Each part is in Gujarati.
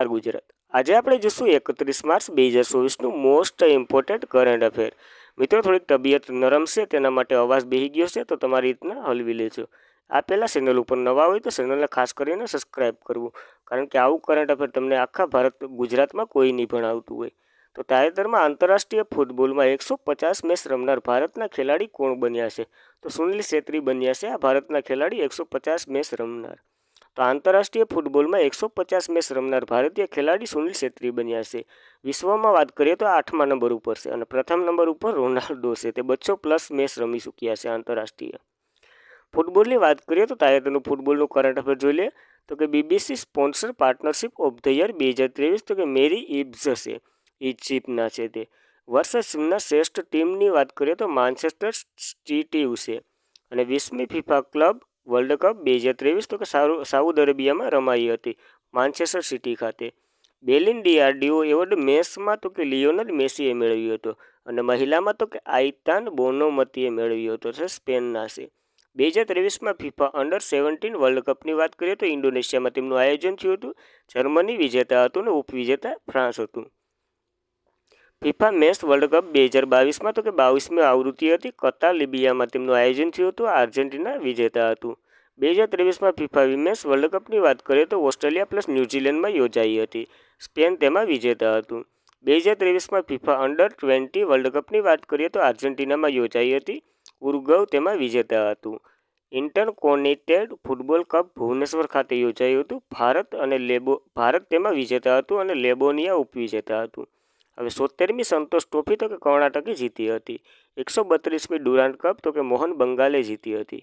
ગુજરાત આજે આપણે જોશું 31 માર્ચ 2024નું મોસ્ટ ઇમ્પોર્ટન્ટ કરંટ અફેર. મિત્રો થોડીક તબિયત નરમ છે તેના માટે અવાજ બેહી ગયો છે તો તમારી રીતના હલવી લેજો. આ પહેલાં ચેનલ ઉપર નવા હોય તો ચેનલને ખાસ કરીને સબસ્ક્રાઈબ કરવું, કારણ કે આવું કરંટ અફેર તમને આખા ગુજરાતમાં કોઈ નહીં ભણાવતું હોય. તો તાજેતરમાં આંતરરાષ્ટ્રીય ફૂટબોલમાં 150 મેચ રમનાર ભારતના ખેલાડી કોણ બન્યા છે? તો સુનિલ છેત્રી બન્યા છે આ ભારતના ખેલાડી 150 મેચ રમનાર. તો આંતરરાષ્ટ્રીય ફૂટબોલમાં 150 મેચ રમનાર ભારતીય ખેલાડી સુનિલ છેત્રી બન્યા છે. વિશ્વમાં વાત કરીએ તો 8મા નંબર ઉપર છે અને પ્રથમ નંબર ઉપર રોનાલ્ડો છે. તે 200+ મેચ રમી ચૂક્યા છે આંતરરાષ્ટ્રીય ફૂટબોલની વાત કરીએ તો તાજેતરનું ફૂટબોલનું કરંટ અફેર જોઈ લે તો કે BBC sponsor partnership of the year 2023 તો કે મેરી ઇબ્સ છે, ઇજિપ્તના છે. તે વર્ષના શ્રેષ્ઠ ટીમની વાત કરીએ તો માન્ચેસ્ટર સિટી છે અને 20મી ફિફા ક્લબ વર્લ્ડ કપ 2023 તો કે સાઉદી અરેબિયામાં રમાઈ હતી માન્ચેસ્ટર સિટી ખાતે. બેલિન ડિયાર્ડિયો એવોર્ડ મેસમાં તો કે લિયોનલ મેસીએ મેળવ્યો હતો અને મહિલામાં તો કે આઇતાન બોનોમતીએ મેળવ્યો હતો, છે સ્પેનના છે. 2023માં ફિફા અંડર-17 વર્લ્ડ કપની વાત કરીએ તો ઇન્ડોનેશિયામાં તેમનું આયોજન થયું હતું. જર્મની વિજેતા હતું અને ઉપવિજેતા ફ્રાન્સ હતું. ફિફા મેસ વર્લ્ડ કપ 2022માં તો કે 22મી આવૃત્તિ હતી. કતાર લિબિયામાં તેમનું આયોજન થયું હતું. આર્જેન્ટિના વિજેતા હતું. 2023માં ફિફા વિમેન્સ વર્લ્ડ કપની વાત કરીએ તો ઓસ્ટ્રેલિયા પ્લસ ન્યૂઝીલેન્ડમાં યોજાઈ હતી. સ્પેન તેમાં વિજેતા હતું. 2023માં ફિફા અંડર-20 વર્લ્ડ કપની વાત કરીએ તો આર્જેન્ટિનામાં યોજાઈ હતી. ઉરુગ્વે તેમાં વિજેતા હતું. ઇન્ટરકોન્ટિનેન્ટલ ફૂટબોલ કપ ભુવનેશ્વર ખાતે યોજાયું હતું. ભારત તેમાં વિજેતા હતું અને લેબોનિયા ઉપવિજેતા હતું. હવે 70મી સંતોષ ટ્રોફી તો કે કર્ણાટકે જીતી હતી. 132મી ડુરાન્ડ કપ તો કે મોહન બંગાલે જીતી હતી.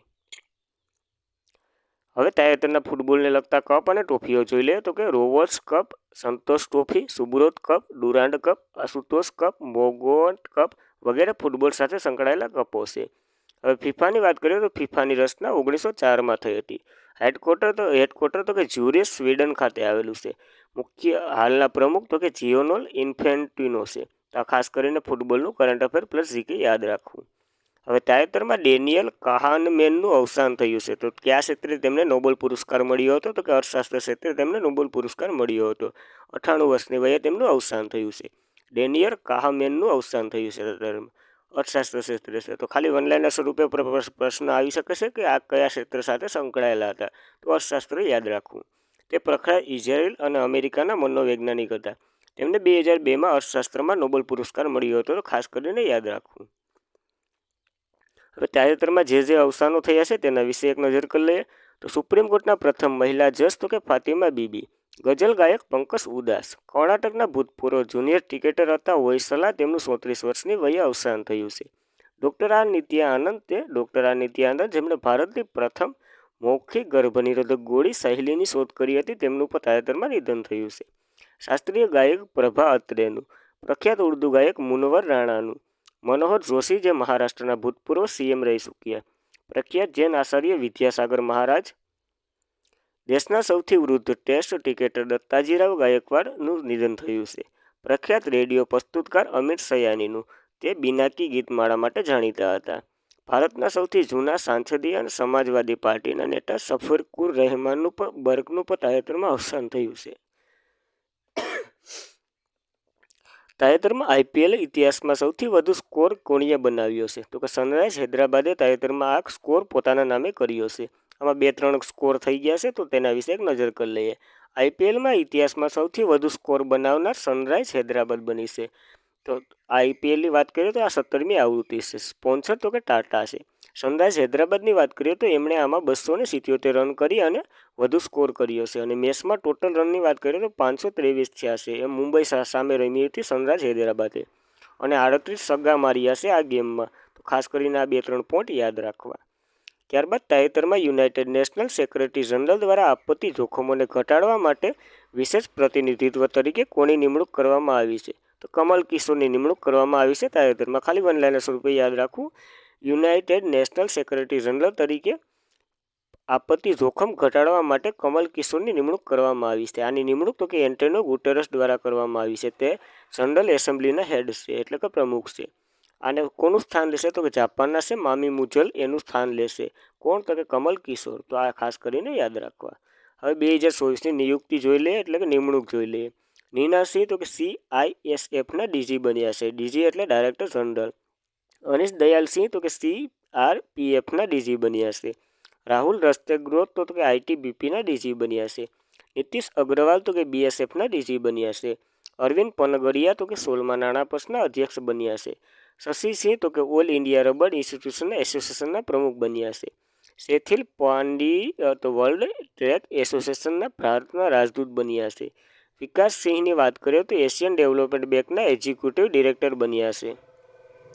હવે તાજેતરના ફૂટબોલને લગતા કપ અને ટ્રોફીઓ જોઈ લે તો કે Rovers cup, Santosh trophy, Subroto cup, Durand cup, Ashutosh cup, મોગોટ કપ વગેરે ફૂટબોલ સાથે સંકળાયેલા કપો છે. હવે ફિફાની વાત કરીએ તો ફિફાની રચના 1904માં થઈ હતી. હેડક્વાર્ટર તો કે ઝ્યુરિચ સ્વીડન ખાતે આવેલું છે. મુખ્ય હાલના પ્રમુખ તો કે જિયોનોલ ઇન્ફેન્ટિનો છે. તો ખાસ કરીને ફૂટબોલનું કરંટ અફેર પ્લસ જીકે યાદ રાખવું. હવે તાજેતરમાં ડેનિયલ કાહાનમેનનું અવસાન થયું છે. તો કયા ક્ષેત્રે તેમને નોબેલ પુરસ્કાર મળ્યો હતો? તો કે અર્થશાસ્ત્ર ક્ષેત્રે તેમને નોબેલ પુરસ્કાર મળ્યો હતો. 98 વર્ષની વયે તેમનું અવસાન થયું છે. ડેનિયલ કાહાનમેનનું અવસાન થયું છે અર્થશાસ્ત્ર ક્ષેત્રે છે. તો ખાલી વનલાઈનના સ્વરૂપે પ્રશ્ન આવી શકે છે કે આ કયા ક્ષેત્ર સાથે સંકળાયેલા હતા? તો અર્થશાસ્ત્ર યાદ રાખવું. તે પ્રખ્યાત ઇઝરાયેલ અને અમેરિકાના મનોવૈજ્ઞાનિક હતા. તેમને 2002માં અર્થશાસ્ત્રમાં નોબેલ પુરસ્કાર મળ્યો હતો. તો ખાસ કરીને યાદ રાખવું. હવે તાજેતરમાં જે અવસાનો થયા છે તેના વિશે એક નજર કરી લઈએ તો સુપ્રીમ કોર્ટના પ્રથમ મહિલા જજ તો કે ફાતિમા બીબી, ગઝલ ગાયક પંકજ ઉદાસ, કર્ણાટકના ભૂતપૂર્વ જુનિયર ક્રિકેટર હતા હોયસલા, તેમનું 34 વર્ષની વયે અવસાન થયું છે. ડૉક્ટર આર નિત્યાનંદ જેમણે ભારતની પ્રથમ મૌખિક ગર્ભનિરોધક ગોળી સહેલીની શોધ કરી હતી, તેમનું પણ તાજેતરમાં નિધન થયું છે. શાસ્ત્રીય ગાયક પ્રભા અત્રેનું, પ્રખ્યાત ઉર્દૂ ગાયક મુનવર રાણાનું, મનોહર જોશી જે મહારાષ્ટ્રના ભૂતપૂર્વ સીએમ રહી ચૂક્યા, પ્રખ્યાત જૈન આચાર્ય વિદ્યાસાગર મહારાજ, દેશના સૌથી વૃદ્ધ ટેસ્ટ ક્રિકેટર દત્તાજીરાવ ગાયકવાડનું નિધન થયું છે. પ્રખ્યાત રેડિયો પ્રસ્તુતકાર અમિત સયાનીનું, તે બિનાકી ગીતમાળા માટે જાણીતા હતા. ભારતના સૌથી જૂના સાંસદીય અને સમાજવાદી પાર્ટીના નેતા શફીકુર રહેમાન બર્કનું પણ તાજેતરમાં અવસાન થયું છે. તાજેતરમાં આઈપીએલ ઇતિહાસમાં સૌથી વધુ સ્કોર કોણીએ બનાવ્યો છે? તો કે સનરાઇઝ હૈદરાબાદે તાજેતરમાં આ સ્કોર પોતાના નામે કર્યો છે. આમાં 2-3 સ્કોર થઈ ગયા છે તો તેના વિશે એક નજર કરી લઈએ. આઈપીએલમાં ઇતિહાસમાં સૌથી વધુ સ્કોર બનાવનાર સનરાઇઝ હૈદરાબાદ બની છે. તો આઈપીએલની વાત કરીએ તો આ 17મી આવૃત્તિ છે. સ્પોન્સર તો કે ટાટા છે. સનરાઇઝ હૈદરાબાદની વાત કરીએ તો એમણે આમાં 277 રન કરી અને વધુ સ્કોર કર્યો છે અને મેચમાં ટોટલ રનની વાત કરીએ તો 523 થયા છે. એ મુંબઈ સામે રમી હતી સનરાઇઝ હૈદરાબાદે અને 38 છગ્ગા માર્યા છે આ ગેમમાં. તો ખાસ કરીને આ 2-3 પોઈન્ટ યાદ રાખવા. ત્યારબાદ તાજેતરમાં યુનાઇટેડ નેશનલ સેક્રેટરી જનરલ દ્વારા આપત્તિ જોખમોને ઘટાડવા માટે વિશેષ પ્રતિનિધિત્વ તરીકે કોની નિમણૂક કરવામાં આવી છે? તો કમલ કિશોરની નિમણૂક કરવામાં આવી છે તાજેતરમાં. ખાલી વનલાઈનર સ્વરૂપે યાદ રાખવું. યુનાઇટેડ નેશનલ સેક્રેટરી જનરલ તરીકે આપત્તિ જોખમ ઘટાડવા માટે કમલ કિશોરની નિમણૂક કરવામાં આવી છે. આની નિમણૂક તો કે એન્ટોનિયો ગુટેરસ દ્વારા કરવામાં આવી છે. તે જનરલ એસેમ્બલીના હેડ છે, એટલે કે પ્રમુખ છે. આને કોનું સ્થાન લેશે? તો કે જાપાનના છે મામી મુજલ એનું સ્થાન લેશે. કોણ? તો કે કમલ કિશોર. તો આ ખાસ કરીને યાદ રાખવા. હવે 2024ની નિયુક્તિ જોઈ લઈએ, એટલે કે નિમણૂક જોઈ લઈએ. નીના સિંહ તો કે CISFના DG બન્યા છે. DG એટલે ડાયરેક્ટર જનરલ. અનિશ દયાલ સિંહ તો કે CRPFના DG બન્યા છે. રાહુલ રસ્તેગ્રોત તો કે ITBPના DG બન્યા છે. નીતિશ અગ્રવાલ તો કે BSFના DG બન્યા છે. અરવિંદ પનગડિયા તો કે 16મા નાણાં પંચના અધ્યક્ષ બન્યા છે. શશી સિંહ તો કે ઓલ ઇન્ડિયા રબર ઇન્સ્ટિટ્યુશન એસોસિએશનના પ્રમુખ બન્યા છે. સેથિલ પાંડી તો વર્લ્ડ ટ્રેક એસોસિએશનના ભારતના રાજદૂત બન્યા છે. વિકાસ સિંહની વાત કરીએ તો એશિયન ડેવલપમેન્ટ બેંકના એક્ઝિક્યુટિવ ડિરેક્ટર બન્યા છે.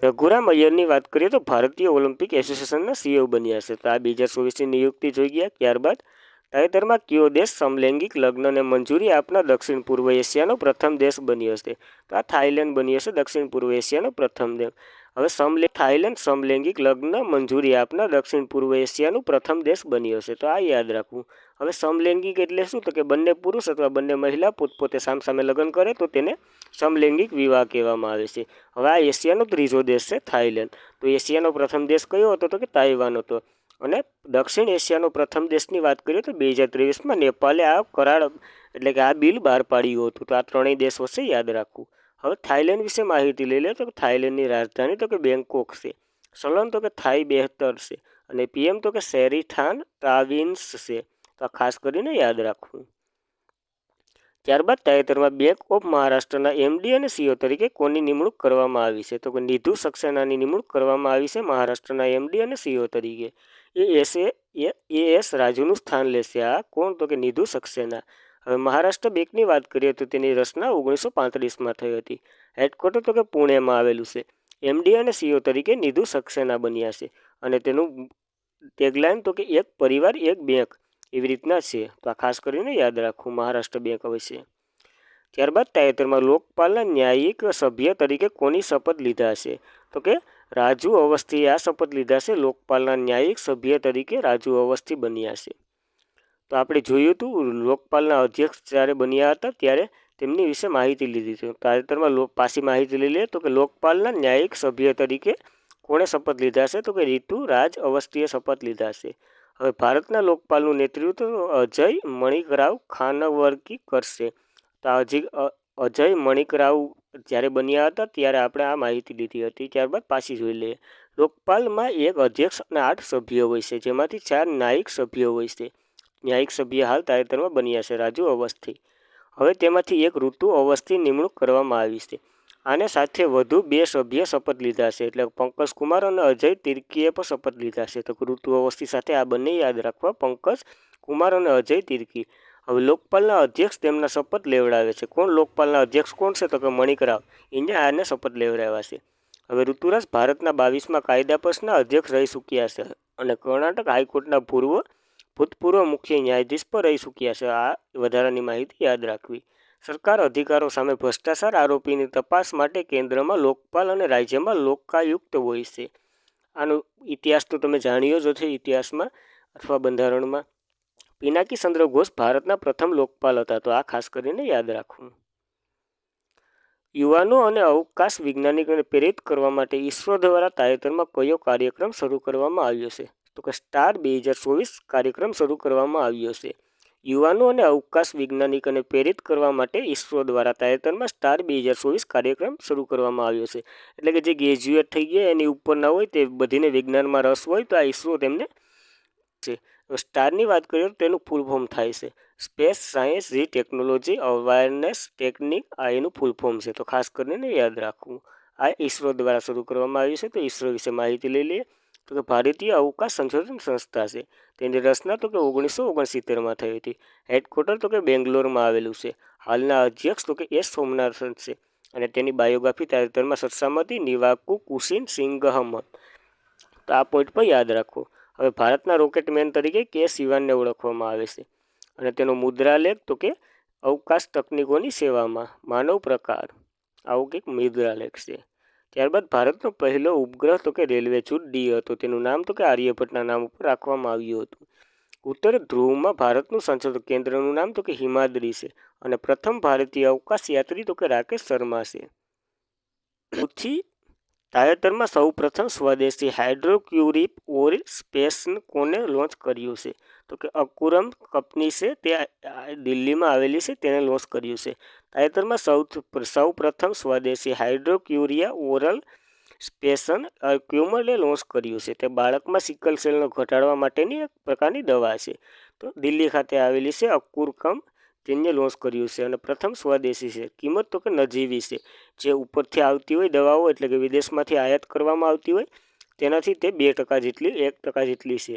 રઘુરામ અય્યરની વાત કરીએ તો ભારતીય ઓલિમ્પિક એસોસિએશનના CEO બન્યા છે. તો આ 2024ની નિયુક્તિ જોઈ ગયા. ત્યારબાદ તાજેતરમાં કયો દેશ સમલૈંગિક લગ્નને મંજૂરી આપનાર દક્ષિણ પૂર્વ એશિયાનો પ્રથમ દેશ બન્યો છે? તો આ થાઈલેન્ડ બન્યો છે, દક્ષિણ પૂર્વ એશિયાનો પ્રથમ દેશ. હવે થાઈલેન્ડ સમલૈંગિક લગ્ન મંજૂરી આપનાર દક્ષિણ પૂર્વ એશિયાનું પ્રથમ દેશ બન્યો છે. તો આ યાદ રાખવું. હવે સમલૈંગિક એટલે શું? તો કે બંને પુરુષ અથવા બંને મહિલા પોતપોતે સામસામે લગ્ન કરે તો તેને સમલૈંગિક વિવાહ કહેવામાં આવે છે. હવે આ એશિયાનો ત્રીજો દેશ છે થાઈલેન્ડ. તો એશિયાનો પ્રથમ દેશ કયો હતો? તો કે તાઇવાન હતો. અને દક્ષિણ એશિયાનો પ્રથમ દેશની વાત કરીએ તો 2023માં નેપાલે આ કરાર એટલે કે આ બિલ બહાર પાડ્યું હતું. તો આ ત્રણેય દેશ વચ્ચે યાદ રાખવું. હવે થાઈલેન્ડ વિશે માહિતી લઈ લે તો થાઈલેન્ડની રાજધાની તો કે બેંકોક છે. ચલણ તો કે થાઈ બહેતર છે. અને PM તો કે શેરીથાન ટ્રાવિન્સ છે. તો આ ખાસ કરીને યાદ રાખવું. ત્યારબાદ તાજેતરમાં બેંક ઓફ મહારાષ્ટ્રના MD અને CEO તરીકે કોની નિમણૂક કરવામાં આવી છે? તો કે નિધુ સક્સેનાની નિમણૂક કરવામાં આવી છે મહારાષ્ટ્રના MD અને CEO તરીકે. AS રાજુનું સ્થાન લેશે. આ કોણ? તો કે નિધુ સક્સેના. હવે મહારાષ્ટ્ર બેંકની વાત કરીએ તો તેની રચના 1935માં થઈ હતી. હેડક્વાર્ટર તો કે પુણેમાં આવેલું છે. MD અને CEO તરીકે નિધુ સક્સેના બન્યા છે. અને તેનું ટેગલાઇન તો કે એક પરિવાર એક બેંક એવી રીતના છે. તો આ ખાસ કરીને યાદ રાખવું મહારાષ્ટ્ર બેંક વિશે. ત્યારબાદ તાજેતરમાં લોકપાલના ન્યાયિક સભ્ય તરીકે કોની શપથ લીધા છે? તો કે રાજુ અવસ્થીએ આ શપથ લીધા છે. લોકપાલના ન્યાયિક સભ્ય તરીકે રાજુ અવસ્થી બન્યા છે. તો આપણે જોયું હતું લોકપાલના અધ્યક્ષ જ્યારે બન્યા હતા ત્યારે તેમની વિશે માહિતી લીધી હતી. તાજેતરમાં પાછી માહિતી લઈ લે તો કે લોકપાલના ન્યાયિક સભ્ય તરીકે કોણે શપથ લીધા છે? તો કે રીતુ રાજ અવસ્થીએ શપથ લીધા છે. હવે ભારતના લોકપાલનું નેતૃત્વ અજય મણિકરાવ ખાનવર્કી કરશે. તો અજય મણિકરાવ જ્યારે બન્યા હતા ત્યારે આપણે આ માહિતી લીધી હતી. ત્યારબાદ પાછી જોઈ લઈએ. લોકપાલમાં એક અધ્યક્ષ અને 8 સભ્યો હોય છે, જેમાંથી 4 ન્યાયિક સભ્યો હોય છે. ન્યાયિક સભ્ય હાલ તાજેતરમાં બન્યા છે રાજુ અવસ્થી. હવે તેમાંથી એક ઋતુ અવસ્થી નિમણૂક કરવામાં આવી છે. આને સાથે વધુ 2 સભ્ય શપથ લીધા છે. એટલે પંકજ કુમાર અને અજય તિર્કીએ પણ શપથ લીધા છે. તો ઋતુ અવસ્થી સાથે આ બંને યાદ રાખવા, પંકજ કુમાર અને અજય તિર્કી. હવે લોકપાલના અધ્યક્ષ તેમના શપથ લેવડાવે છે. કોણ લોકપાલના અધ્યક્ષ કોણ છે? તો કે મણિકરાવ. એને આને શપથ લેવડાવ્યા છે. હવે ઋતુરાજ ભારતના 22મા કાયદા પંચના અધ્યક્ષ રહી ચૂક્યા છે અને કર્ણાટક હાઈકોર્ટના ભૂતપૂર્વ મુખ્ય ન્યાયાધીશ પર રહી ચૂક્યા છે. આ વધારાની માહિતી યાદ રાખવી. સરકાર અધિકારો સામે ભ્રષ્ટાચાર આરોપીની તપાસ માટે કેન્દ્રમાં લોકપાલ અને રાજ્યમાં લોકાયુક્ત હોય છે. આનો ઇતિહાસ તો તમે જાણ્યો જ હશે ઇતિહાસમાં અથવા બંધારણમાં. પિનાકી ચંદ્ર ઘોષ ભારતના પ્રથમ લોકપાલ હતા. તો આ ખાસ કરીને યાદ રાખવું. યુવાનો અને અવકાશ વૈજ્ઞાનિકોને પ્રેરિત કરવા માટે ઇસરો દ્વારા તાજેતરમાં કયો કાર્યક્રમ શરૂ કરવામાં આવ્યો છે? તો કે સ્ટાર 2024 કાર્યક્રમ શરૂ કરવામાં આવ્યો છે. યુવાનો અને અવકાશ વૈજ્ઞાનિકોને પ્રેરિત કરવા માટે ઇસરો દ્વારા તાજેતરમાં સ્ટાર 2024 કાર્યક્રમ શરૂ કરવામાં આવ્યો છે. એટલે કે જે ગ્રેજ્યુએટ થઈ ગયા એની ઉપરના હોય તે બધીને વિજ્ઞાનમાં રસ હોય તો આ ઇસરો તેમને છે. સ્ટારની વાત કરીએ તો તેનું ફૂલ ફોર્મ થાય છે સ્પેસ સાયન્સ રી ટેકનોલોજી અવેરનેસ ટેકનિક. આ એનું ફૂલ ફોર્મ છે. તો ખાસ કરીને યાદ રાખવું. આ ઇસરો દ્વારા શરૂ કરવામાં આવ્યું છે. તો ઇસરો વિશે માહિતી લઈ લઈએ તો કે ભારતીય અવકાશ સંશોધન સંસ્થા છે. તેની રચના તો કે 1969માં થઈ હતી. હેડક્વાર્ટર તો કે બેંગ્લોરમાં આવેલું છે. હાલના અધ્યક્ષ તો કે S સોમનાથન છે. અને તેની બાયોગ્રાફી તાજેતરમાં ચર્ચામાં હતી નિવાકુ કુશિન સિંઘહમ. તો આ પોઈન્ટ પર યાદ રાખો. હવે ભારતના રોકેટમેન તરીકે K શિવાનને ઓળખવામાં આવે છે. અને તેનો મુદ્રાલેખ તો કે અવકાશ તકનીકોની સેવામાં માનવ પ્રકાર. આવું કંઈક મુદ્રાલેખ છે. ત્યારબાદ ભારતનો પહેલો ઉપગ્રહ તો કે રેલવે જૂથ D હતો. તેનું નામ તો કે આર્યભટ્ટના નામ ઉપર રાખવામાં આવ્યું હતું. ઉત્તર ધ્રુવમાં ભારતનું સંશોધન કેન્દ્રનું નામ તો કે હિમાદ્રી છે. અને પ્રથમ ભારતીય અવકાશ યાત્રી તો કે રાકેશ શર્મા છે. તાજેતરમાં સૌ પ્રથમ સ્વદેશી હાઇડ્રોક્યુરિક ઓરિલ સ્પેસ કોને લોન્ચ કર્યું છે? તો કે અકુરમ કંપની છે તે દિલ્હીમાં આવેલી છે, તેને લોન્ચ કર્યું છે. તાજેતરમાં સૌ પ્રથમ સ્વદેશી હાઇડ્રોક્યુરિયા ઓરલ સ્પેશન ક્યુમલે લોન્ચ કર્યું છે. તે બાળકમાં સિકલ સેલનો ઘટાડવા માટેની એક પ્રકારની દવા છે. તો દિલ્હી ખાતે આવેલી છે અકુરકમ, તેને લોન્ચ કર્યું છે અને પ્રથમ સ્વદેશી છે. કિંમત તો કે નજીવી છે. જે ઉપરથી આવતી હોય દવાઓ, એટલે કે વિદેશમાંથી આયાત કરવામાં આવતી હોય તેનાથી તે 2% જેટલી 1% જેટલી છે.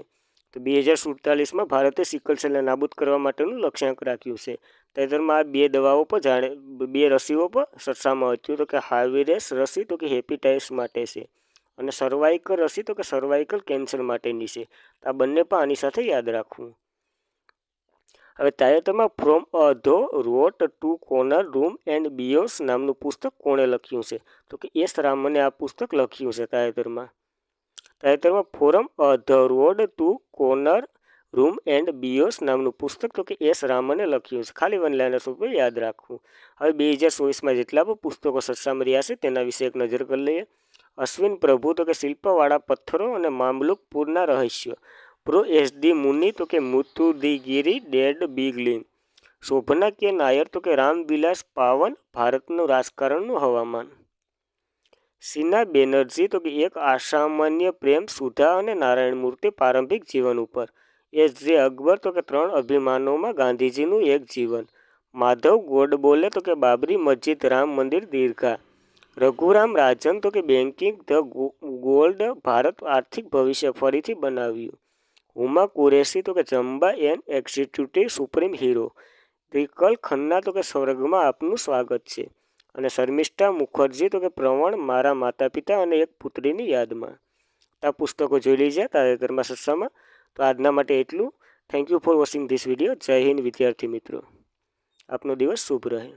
તો 2047માં ભારતે સિકલ સેલને નાબૂદ કરવા માટેનું લક્ષ્યાંક રાખ્યું છે. તાજેતરમાં આ 2 દવાઓ પર 2 રસીઓ પર ચર્ચામાં હતી. તો કે હાર્વીરેસ રસી તો કે હેપેટાઇટિસ માટે છે અને સર્વાઇકલ રસી તો કે સર્વાઇકલ કેન્સર માટેની છે. આ બંને પણ આની સાથે યાદ રાખવું. હવે તાજેતરમાં from the road to corner room and beyond નામનું પુસ્તક કોણે લખ્યું છે? તો કે એસ રામને આ પુસ્તક લખ્યું છે. તાજેતરમાં from the road to corner room and beyond નામનું પુસ્તક તો કે એસ રામને લખ્યું છે. ખાલી વન લાઇનર્સ ઉપર યાદ રાખવું. હવે 2024માં જેટલા પણ પુસ્તકો ચર્ચામાં રહ્યા છે તેના વિશે એક નજર કરી લઈએ. અશ્વિન પ્રભુ તો કે શિલ્પવાળા પથ્થરો અને મામલુકપુરના રહસ્યો. પ્રો એસ.ડી. મુની તો કે મુથુદીગીરી ડેડ બિગ લીન. શોભના કે નાયર તો કે રામવિલાસ પાવન ભારતનું રાજકારણનું હવામાન. સીના બેનર્જી તો કે એક અસામાન્ય પ્રેમ સુધા અને નારાયણ મૂર્તિ પ્રારંભિક જીવન ઉપર. એસ.જે. અકબર તો કે 3 અભિમાનોમાં ગાંધીજીનું એક જીવન. માધવ ગોડબોલે તો કે બાબરી મસ્જિદ રામ મંદિર દીર્ઘા. રઘુરામ રાજન તો કે બેન્કિંગ ધ ગોલ્ડ ભારત આર્થિક ભવિષ્ય ફરીથી બનાવ્યું. હુમા કુરેશી તો કે Chamba an executive supreme hero. વિકલ ખન્ના તો કે સ્વર્ગમાં આપનું સ્વાગત છે. અને શર્મિષ્ઠા મુખર્જી તો કે પ્રવણ મારા માતા પિતા અને એક પુત્રીની યાદમાં. આ પુસ્તકો જોઈ લીજે તાજેતરમાં ચર્ચામાં. તો આજના માટે એટલું. Thank you for watching this video. જય હિન્દ વિદ્યાર્થી મિત્રો. આપનો દિવસ શુભ રહે.